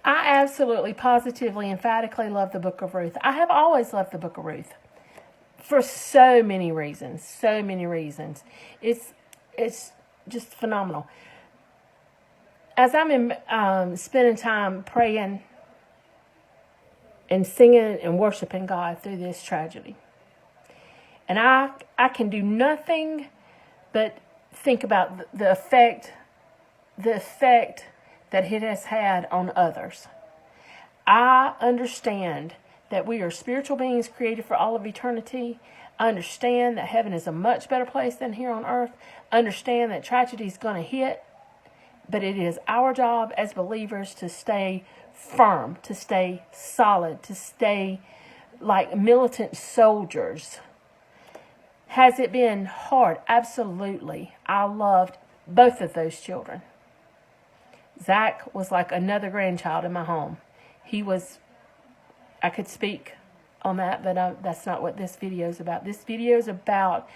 I absolutely, positively, emphatically love the book of Ruth. I have always loved the book of Ruth for so many reasons. So many reasons. It's just phenomenal. As I'm spending time praying and singing and worshiping God through this tragedy, and I can do nothing but think about the effect that it has had on others. I understand that we are spiritual beings created for all of eternity. I understand that heaven is a much better place than here on earth. I understand that tragedy is going to hit, but it is our job as believers to stay firm, to stay solid, to stay like militant soldiers. Has it been hard? Absolutely. I loved both of those children. Zach was like another grandchild in my home. I could speak on that, but that's not what this video is about. This video is about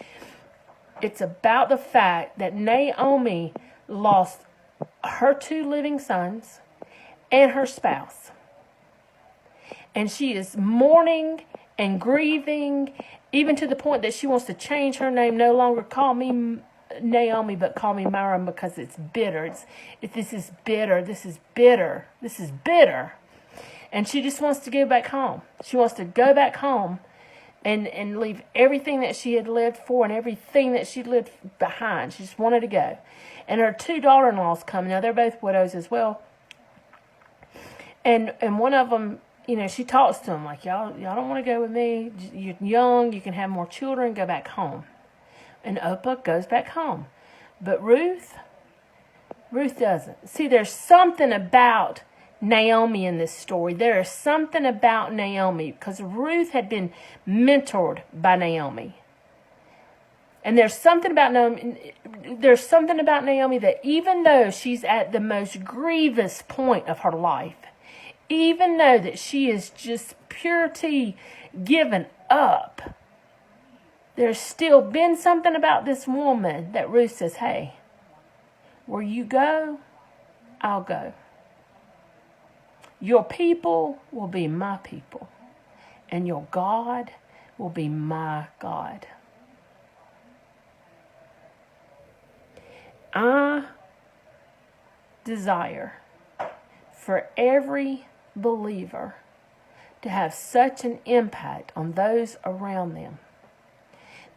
the fact that Naomi lost her 2 living sons and her spouse. And she is mourning and grieving, even to the point that she wants to change her name, no longer call me Naomi, but call me Myra, because it's bitter. This is bitter. This is bitter. This is bitter. And she just wants to go back home. She wants to go back home and leave everything that she had lived for and everything that she lived behind. She just wanted to go. And her 2 daughter-in-laws come. Now, they're both widows as well. And one of them, she talks to them like, y'all don't want to go with me. You're young. You can have more children. Go back home. And Oprah goes back home. But Ruth doesn't. See, there's something about Naomi in this story. There is something about Naomi, because Ruth had been mentored by Naomi. And there's something about Naomi that even though she's at the most grievous point of her life, even though that she is just purity given up, there's still been something about this woman that Ruth says, hey, where you go, I'll go. Your people will be my people, and your God will be my God. I desire for every believer to have such an impact on those around them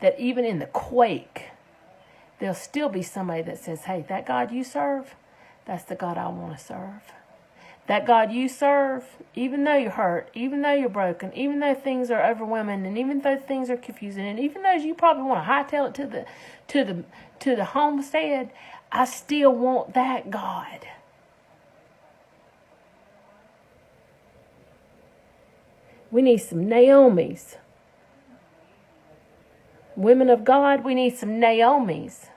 that even in the quake, there'll still be somebody that says, hey, that God you serve, that's the God I want to serve. That God you serve, even though you're hurt, even though you're broken, even though things are overwhelming, and even though things are confusing, and even though you probably want to hightail it to the homestead, I still want that God. We need some Naomis. Women of God, we need some Naomis.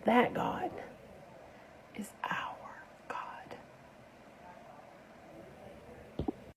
That God.